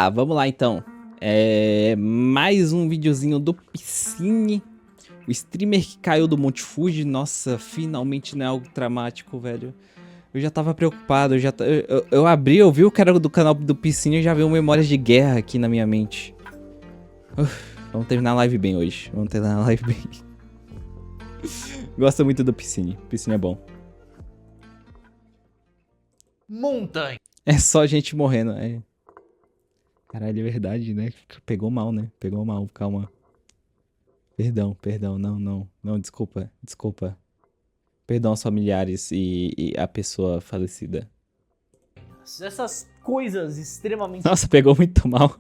vamos lá então. Mais um videozinho do Piscine. O streamer que caiu do Monte Fuji. Nossa, finalmente não é algo dramático, velho. Eu já tava preocupado, eu abri, eu vi o cara do canal do Piscine e já veio memórias de guerra aqui na minha mente. Vamos terminar a live bem hoje. Vamos terminar a live bem. Gosto muito do Piscine. Piscine é bom. Montanha. É só gente morrendo, Caralho, é verdade, né? Pegou mal, né? Pegou mal, calma. Perdão, não, desculpa. Perdão aos familiares e a pessoa falecida. Essas coisas extremamente Nossa, pegou muito mal.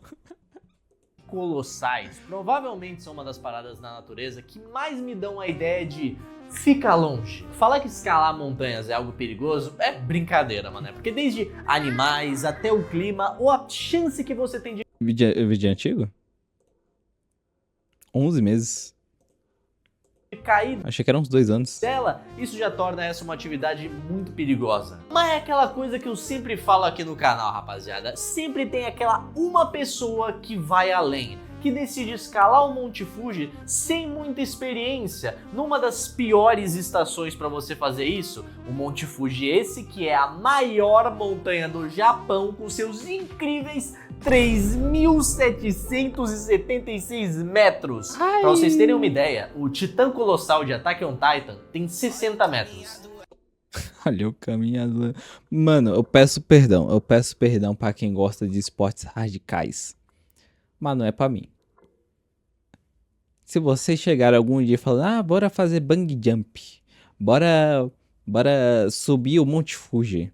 colossais provavelmente são uma das paradas na natureza que mais me dão a ideia de fica longe. Falar que escalar montanhas é algo perigoso é brincadeira, mano. Porque desde animais até o clima ou a chance que você tem de Vídeo antigo? 11 meses. cair Achei que eram uns 2 anos. dela, isso já torna essa uma atividade muito perigosa. Mas é aquela coisa que eu sempre falo aqui no canal, rapaziada. Sempre tem aquela uma pessoa que vai além, que decide escalar o Monte Fuji sem muita experiência, numa das piores estações para você fazer isso, o Monte Fuji esse que é a maior montanha do Japão com seus incríveis 3.776 metros. Pra vocês terem uma ideia, o Titã Colossal de Attack on Titan tem 60 metros. Olha o caminhador. Mano, eu peço perdão pra quem gosta de esportes radicais. Mas não é pra mim. Se vocês chegarem algum dia falando, bora fazer bungee jump. Bora subir o Monte Fuji.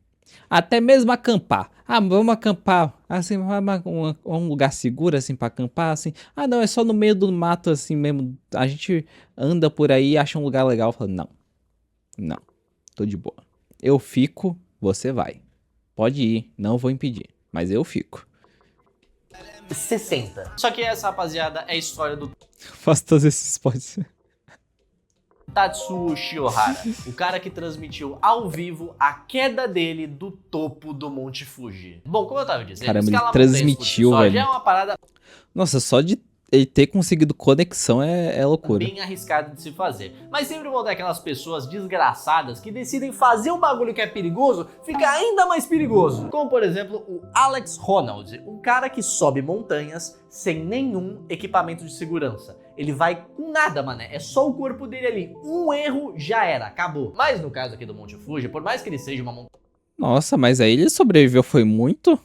Até mesmo acampar. Vamos acampar. Assim, um lugar seguro, assim, pra acampar, assim. Não, é só no meio do mato, assim mesmo. A gente anda por aí e acha um lugar legal. Fala, não, tô de boa. Eu fico, você vai. Pode ir, não vou impedir. Mas eu fico. 60. Só que essa, rapaziada, é a história do Faço todos esses esportes. Tatsuo Shiohara, o cara que transmitiu ao vivo a queda dele do topo do Monte Fuji. Bom, como eu tava dizendo, Caramba, ele escalar montanhas por si transmitiu, só velho. já é uma parada Nossa, só de ele ter conseguido conexão é loucura. bem arriscada de se fazer. Mas sempre vão ter aquelas pessoas desgraçadas que decidem fazer um bagulho que é perigoso ficar ainda mais perigoso. Como, por exemplo, o Alex Honnold, um cara que sobe montanhas sem nenhum equipamento de segurança. Ele vai com nada, mané. É só o corpo dele ali. Um erro, já era, acabou. Mas no caso aqui do Monte Fuji, por mais que ele seja uma montanha Nossa, mas aí ele sobreviveu foi muito?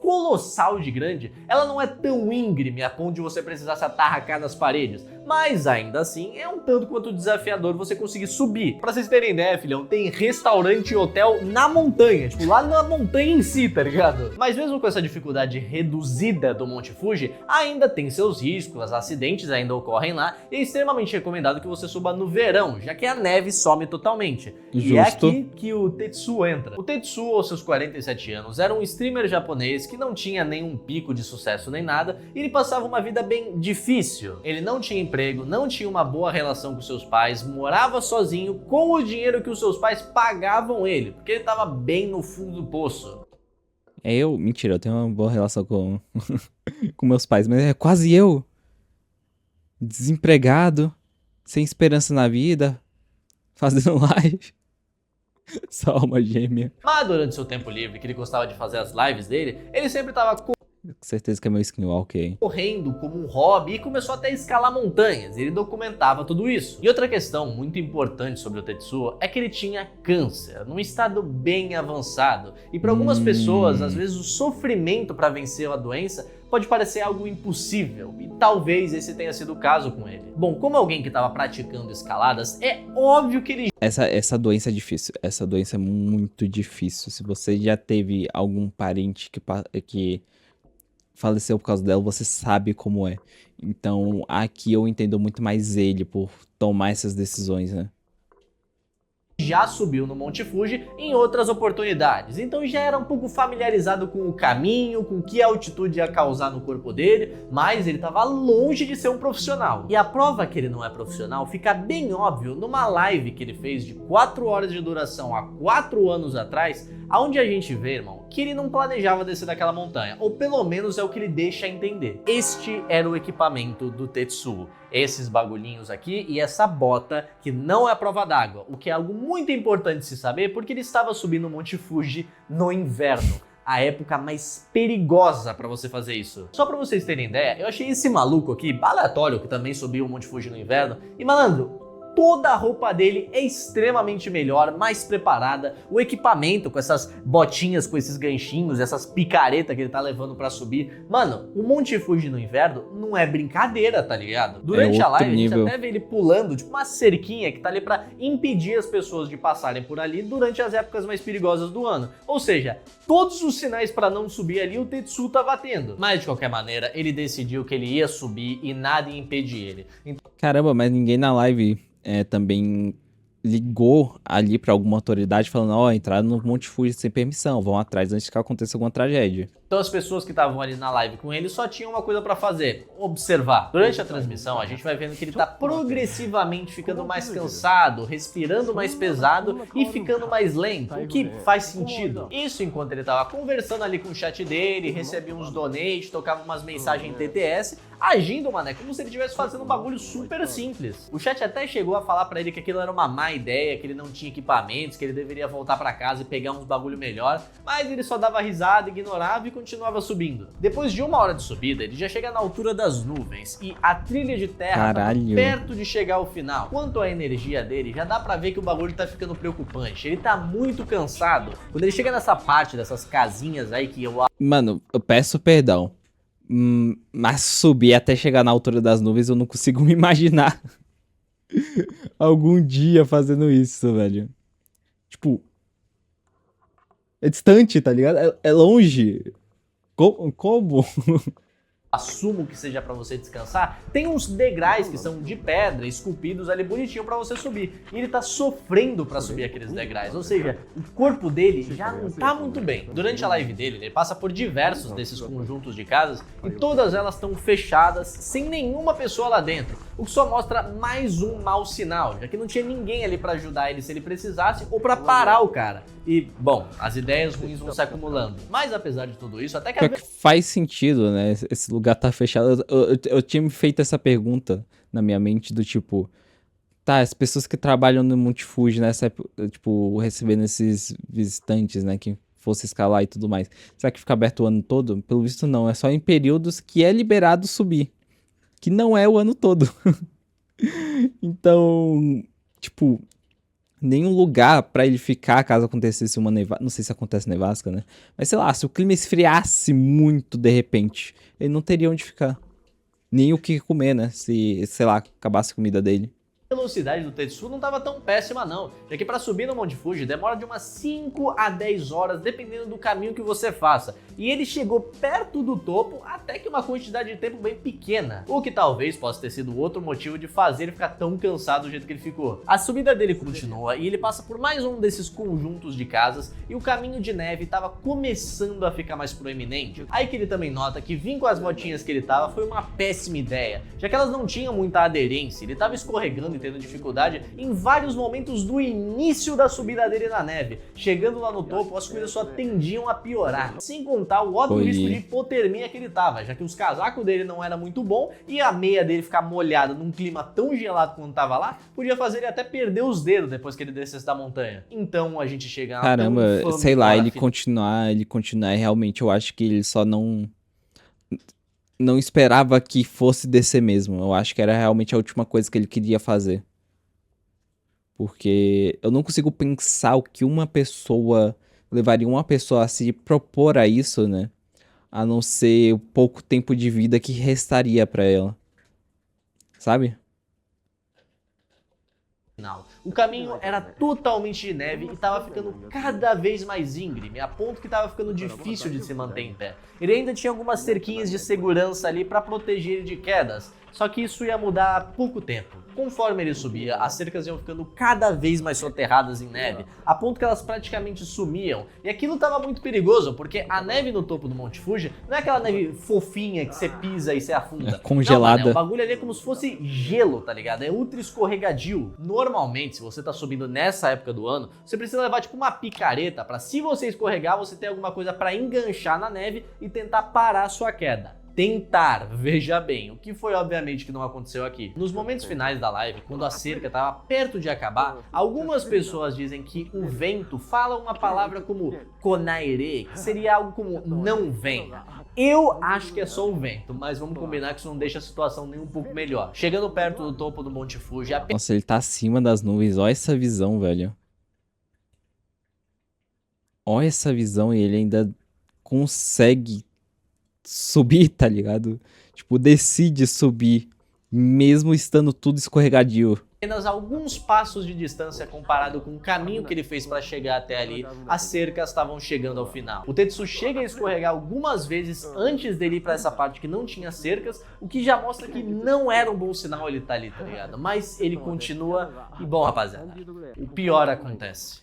colossal de grande, ela não é tão íngreme a ponto de você precisar se atarracar nas paredes, mas ainda assim é um tanto quanto desafiador você conseguir subir. Pra vocês terem ideia, filhão, tem restaurante e hotel na montanha, tipo lá na montanha em si, tá ligado? Mas mesmo com essa dificuldade reduzida do Monte Fuji, ainda tem seus riscos, acidentes ainda ocorrem lá, e é extremamente recomendado que você suba no verão, já que a neve some totalmente. Justo. E é aqui que o Tetsuo entra. O Tetsuo, aos seus 47 anos, era um streamer japonês que não tinha nenhum pico de sucesso nem nada, e ele passava uma vida bem difícil. Ele não tinha emprego, não tinha uma boa relação com seus pais, morava sozinho com o dinheiro que os seus pais pagavam ele, porque ele estava bem no fundo do poço. Mentira, eu tenho uma boa relação com com meus pais, mas é quase eu. Desempregado, sem esperança na vida, fazendo live. Só alma gêmea. Mas durante seu tempo livre, que ele gostava de fazer as lives dele, ele sempre estava Com certeza que é meu skinwalker. correndo como um hobby e começou até a escalar montanhas. Ele documentava tudo isso. E outra questão muito importante sobre o Tetsuo é que ele tinha câncer, num estado bem avançado. E para algumas pessoas, às vezes o sofrimento para vencer a doença pode parecer algo impossível, e talvez esse tenha sido o caso com ele. Bom, como alguém que estava praticando escaladas, é óbvio que ele Essa doença é difícil. Essa doença é muito difícil. Se você já teve algum parente que faleceu por causa dela, você sabe como é. Então, aqui eu entendo muito mais ele por tomar essas decisões, né? já subiu no Monte Fuji em outras oportunidades, então já era um pouco familiarizado com o caminho, com que altitude ia causar no corpo dele, mas ele estava longe de ser um profissional. E a prova que ele não é profissional fica bem óbvio numa live que ele fez de 4 horas de duração há 4 anos atrás, Aonde a gente vê, irmão, que ele não planejava descer daquela montanha, ou pelo menos é o que ele deixa entender. Este era o equipamento do Tetsuo, esses bagulhinhos aqui e essa bota que não é a prova d'água, o que é algo muito importante se saber porque ele estava subindo o Monte Fuji no inverno. A época mais perigosa pra você fazer isso. Só pra vocês terem ideia, eu achei esse maluco aqui, aleatório, que também subiu o Monte Fuji no inverno, e malandro, toda a roupa dele é extremamente melhor, mais preparada, o equipamento com essas botinhas, com esses ganchinhos, essas picaretas que ele tá levando pra subir. Mano, o Monte Fuji no inverno não é brincadeira, tá ligado? Durante a live nível. a gente até vê ele pulando, tipo uma cerquinha que tá ali pra impedir as pessoas de passarem por ali durante as épocas mais perigosas do ano. Ou seja, todos os sinais pra não subir ali o Tetsuo tava tendo. Mas de qualquer maneira, ele decidiu que ele ia subir e nada ia impedir ele. Então, Caramba, mas ninguém na live também ligou ali pra alguma autoridade falando, ó, entraram no Monte Fuji sem permissão, vão atrás antes que aconteça alguma tragédia. Então as pessoas que estavam ali na live com ele só tinham uma coisa pra fazer, observar. Durante a transmissão a gente vai vendo que ele tá progressivamente ficando mais cansado, respirando mais pesado e ficando mais lento, o que faz sentido. Isso enquanto ele tava conversando ali com o chat dele, recebia uns donates, tocava umas mensagens em TTS, agindo, mano, como se ele estivesse fazendo um bagulho super simples. O chat até chegou a falar pra ele que aquilo era uma má ideia, que ele não tinha equipamentos, que ele deveria voltar pra casa e pegar uns bagulho melhor, mas ele só dava risada, ignorava e continuava subindo. Depois de 1 hora de subida, ele já chega na altura das nuvens e a trilha de terra tá perto de chegar ao final. Quanto à energia dele, já dá pra ver que o bagulho tá ficando preocupante. Ele tá muito cansado. Quando ele chega nessa parte dessas casinhas aí que eu... Mano, eu peço perdão, mas subir até chegar na altura das nuvens eu não consigo me imaginar algum dia fazendo isso, velho. Tipo, é distante, tá ligado? É longe. Como? Assumo que seja pra você descansar, tem uns degraus que são de pedra, esculpidos ali bonitinho pra você subir. E ele tá sofrendo pra subir aqueles degraus, ou seja, o corpo dele já não tá muito bem. Durante a live dele, ele passa por diversos desses conjuntos de casas e todas elas estão fechadas, sem nenhuma pessoa lá dentro. O que só mostra mais um mau sinal, já que não tinha ninguém ali pra ajudar ele se ele precisasse ou pra parar o cara. E, bom, as ideias ruins vão se acumulando. Mas apesar de tudo isso, até que... Faz sentido, né? Esse lugar tá fechado. Eu tinha me feito essa pergunta na minha mente do tipo... Tá, as pessoas que trabalham no Monte Fuji nessa época, tipo, recebendo esses visitantes, né? Que fosse escalar e tudo mais. Será que fica aberto o ano todo? Pelo visto não, é só em períodos que é liberado subir. Que não é o ano todo. Então, tipo... nenhum lugar pra ele ficar caso acontecesse uma nevasca. Não sei se acontece nevasca, né? Mas sei lá, se o clima esfriasse muito de repente, ele não teria onde ficar. Nem o que comer, né? Se, sei lá, acabasse a comida dele. A velocidade do Tetsuo não estava tão péssima não, já que para subir no Monte Fuji demora de umas 5 a 10 horas dependendo do caminho que você faça, e ele chegou perto do topo até que uma quantidade de tempo bem pequena, o que talvez possa ter sido outro motivo de fazer ele ficar tão cansado do jeito que ele ficou. A subida dele continua e ele passa por mais um desses conjuntos de casas e o caminho de neve estava começando a ficar mais proeminente, aí que ele também nota que vir com as botinhas que ele tava foi uma péssima ideia, já que elas não tinham muita aderência, ele estava escorregando e tendo dificuldade em vários momentos do início da subida dele na neve. Chegando lá no topo, as coisas só tendiam a piorar. Sem contar o óbvio risco de hipotermia que ele tava, já que os casacos dele não era muito bom e a meia dele ficar molhada num clima tão gelado quando tava lá, podia fazer ele até perder os dedos depois que ele descesse da montanha. Então a gente chega na... Caramba, sei lá, ele continuar, realmente eu acho que ele só não esperava que fosse descer mesmo. Eu acho que era realmente a última coisa que ele queria fazer. Porque eu não consigo pensar o que levaria uma pessoa a se propor a isso, né? A não ser o pouco tempo de vida que restaria pra ela. Sabe? O caminho era totalmente de neve e estava ficando cada vez mais íngreme, a ponto que estava ficando difícil de se manter em pé. Ele ainda tinha algumas cerquinhas de segurança ali para proteger ele de quedas, só que isso ia mudar há pouco tempo. Conforme ele subia, as cercas iam ficando cada vez mais soterradas em neve, a ponto que elas praticamente sumiam. E aquilo estava muito perigoso, porque a neve no topo do Monte Fuji não é aquela neve fofinha que você pisa e você afunda. É congelada. Não, mano, o bagulho ali é como se fosse gelo, tá ligado? É ultra escorregadio. Normalmente, se você tá subindo nessa época do ano, você precisa levar tipo uma picareta para, se você escorregar, você ter alguma coisa para enganchar na neve e tentar parar a sua queda. Tentar, veja bem, o que foi obviamente que não aconteceu aqui. Nos momentos finais da live, quando a cerca estava perto de acabar, algumas pessoas dizem que o vento fala uma palavra como konaere, que seria algo como não venha. Eu acho que é só o vento, mas vamos combinar que isso não deixa a situação nem um pouco melhor. Chegando perto do topo do Monte Fuji, Nossa, ele tá acima das nuvens. Olha essa visão, velho. Olha essa visão e ele ainda consegue subir, tá ligado? Tipo, decide subir, mesmo estando tudo escorregadio. apenas alguns passos de distância comparado com o caminho que ele fez para chegar até ali, as cercas estavam chegando ao final. O Tetsu chega a escorregar algumas vezes antes dele ir para essa parte que não tinha cercas, o que já mostra que não era um bom sinal ele tá ali, tá ligado? Mas ele continua e, bom, rapaziada, o pior acontece.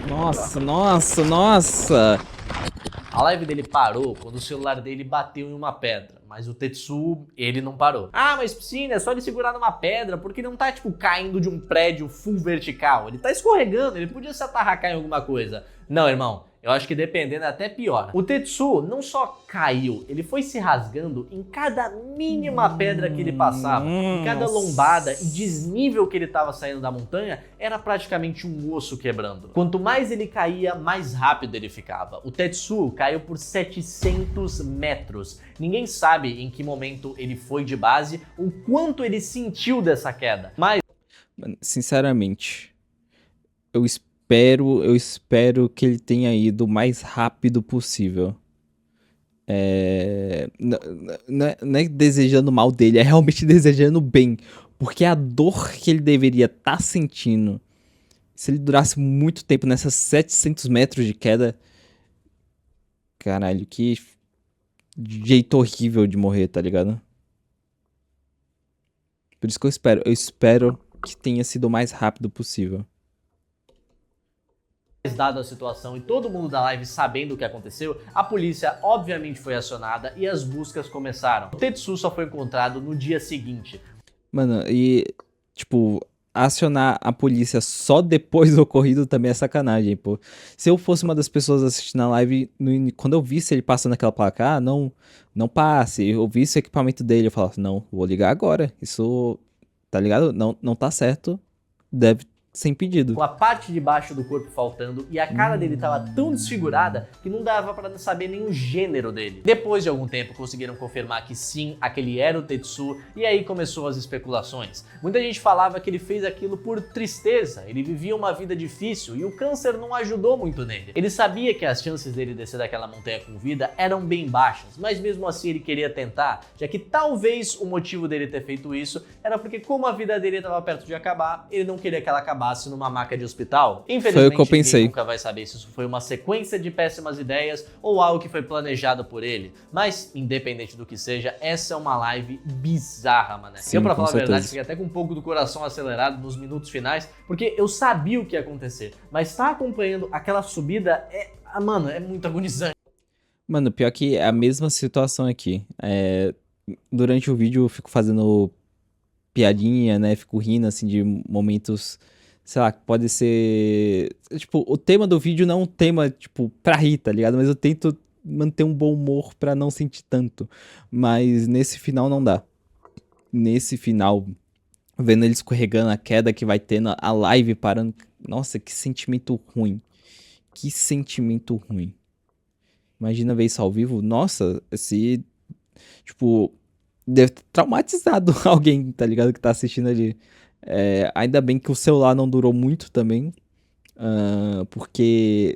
Nossa, nossa, nossa! A live dele parou quando o celular dele bateu em uma pedra, mas o Tetsu, ele não parou. Ah, mas piscina, é só ele segurar numa pedra, porque ele não tá, tipo, caindo de um prédio full vertical. Ele tá escorregando, ele podia se atarracar em alguma coisa. Não, irmão, eu acho que dependendo é até pior. O Tetsu não só caiu, ele foi se rasgando em cada mínima pedra que ele passava. Em cada lombada e desnível que ele tava saindo da montanha, era praticamente um osso quebrando. Quanto mais ele caía, mais rápido ele ficava. O Tetsu caiu por 700 metros. Ninguém sabe em que momento ele foi de base, o quanto ele sentiu dessa queda. Mas, sinceramente, eu espero que ele tenha ido o mais rápido possível. Não é desejando mal dele, é realmente desejando bem. Porque a dor que ele deveria estar sentindo, se ele durasse muito tempo nessas 700 metros de queda... Caralho, que jeito horrível de morrer, tá ligado? Por isso que eu espero que tenha sido o mais rápido possível. dada a situação e todo mundo da live sabendo o que aconteceu, a polícia obviamente foi acionada e as buscas começaram. O Tetsu só foi encontrado no dia seguinte. Mano, e tipo, acionar a polícia só depois do ocorrido também é sacanagem, pô. Se eu fosse uma das pessoas assistindo a live, quando eu visse ele passando aquela placa, não passe, eu visse o equipamento dele, eu falava, não, vou ligar agora, isso, tá ligado? Não tá certo, deve ser impedido. Com a parte de baixo do corpo faltando e a cara dele tava tão desfigurada que não dava pra saber nem o gênero dele. Depois de algum tempo conseguiram confirmar que sim, aquele era o Tetsu e aí começou as especulações. Muita gente falava que ele fez aquilo por tristeza, ele vivia uma vida difícil e o câncer não ajudou muito nele. Ele sabia que as chances dele descer daquela montanha com vida eram bem baixas, mas mesmo assim ele queria tentar, já que talvez o motivo dele ter feito isso era porque como a vida dele estava perto de acabar, ele não queria que ela acabasse numa maca de hospital. Infelizmente, foi o que eu pensei. Ninguém nunca vai saber se isso foi uma sequência de péssimas ideias ou algo que foi planejado por ele. Mas, independente do que seja, essa é uma live bizarra, mané. Sim, eu, pra falar a certeza. verdade, fiquei até com um pouco do coração acelerado nos minutos finais, porque eu sabia o que ia acontecer. Mas estar acompanhando aquela subida mano, é muito agonizante. Mano, pior que é a mesma situação aqui. Durante o vídeo eu fico fazendo piadinha, né? Fico rindo, assim, de momentos, sei lá, pode ser... Tipo, o tema do vídeo não é um tema, tipo, pra rir, tá ligado? Mas eu tento manter um bom humor pra não sentir tanto. Mas nesse final não dá. Nesse final, vendo ele escorregando a queda que vai ter a live parando... Nossa, que sentimento ruim. Que sentimento ruim. Imagina ver isso ao vivo. Nossa, tipo, deve ter traumatizado alguém, tá ligado? Que tá assistindo ali. Ainda bem que o celular não durou muito também. Porque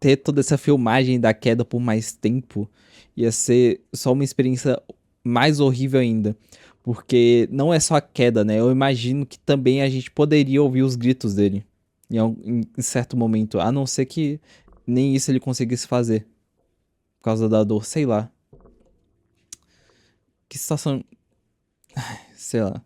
ter toda essa filmagem da queda por mais tempo ia ser só uma experiência mais horrível ainda. Porque não é só a queda, né? Eu imagino que também a gente poderia ouvir os gritos dele em certo momento. A não ser que nem isso ele conseguisse fazer. Por causa da dor, sei lá. Que situação... Sei lá.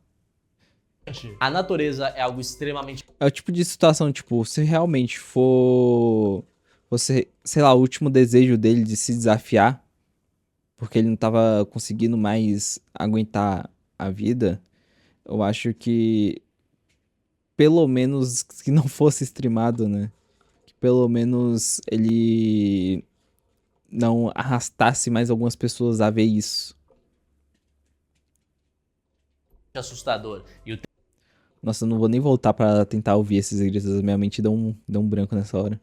A natureza é algo extremamente... É o tipo de situação, tipo, se realmente for... Você, sei lá, o último desejo dele de se desafiar, porque ele não tava conseguindo mais aguentar a vida, eu acho que pelo menos que não fosse streamado, né? Que pelo menos ele não arrastasse mais algumas pessoas a ver isso. assustador. E o Nossa, eu não vou nem voltar pra tentar ouvir esses gritos, minha mente deu um branco nessa hora.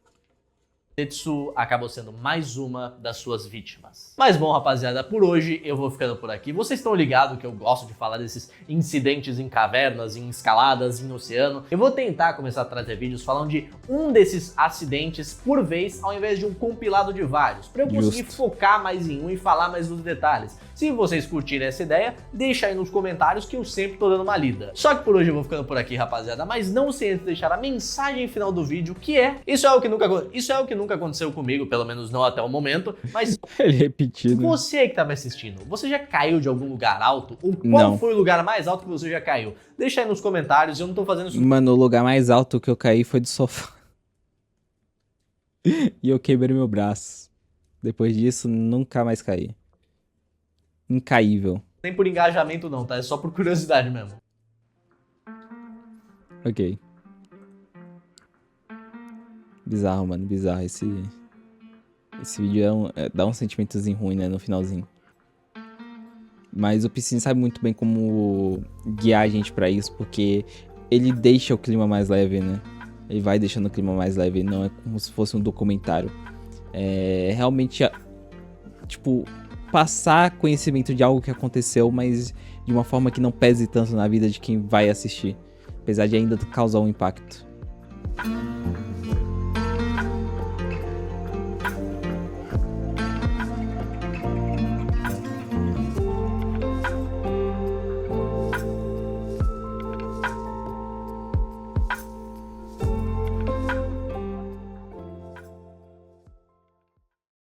Tetsu acabou sendo mais uma das suas vítimas. Mas bom, rapaziada, por hoje eu vou ficando por aqui. Vocês estão ligados que eu gosto de falar desses incidentes em cavernas, em escaladas, em oceano. Eu vou tentar começar a trazer vídeos falando de um desses acidentes por vez, ao invés de um compilado de vários, para eu conseguir focar mais em um e falar mais dos detalhes. Se vocês curtirem essa ideia, deixa aí nos comentários que eu sempre tô dando uma lida. Só que por hoje eu vou ficando por aqui, rapaziada, mas não sem antes deixar a mensagem final do vídeo, que é: isso é o que nunca aconteceu comigo, pelo menos não até o momento, mas Ele repetido. você que tá me assistindo, você já caiu de algum lugar alto? Ou qual Não. foi o lugar mais alto que você já caiu? Deixa aí nos comentários, eu não tô fazendo isso. Mano, o lugar mais alto que eu caí foi do sofá. E eu quebrei meu braço. Depois disso, nunca mais caí. Incaível. Nem por engajamento não, tá? É só por curiosidade mesmo. Ok. Bizarro, mano, bizarro. Esse vídeo dá um sentimentozinho ruim, né, no finalzinho. Mas o Piscine sabe muito bem como guiar a gente pra isso, porque ele deixa o clima mais leve, né? Ele vai deixando o clima mais leve, não é como se fosse um documentário. É realmente, tipo, passar conhecimento de algo que aconteceu, mas de uma forma que não pese tanto na vida de quem vai assistir. Apesar de ainda causar um impacto.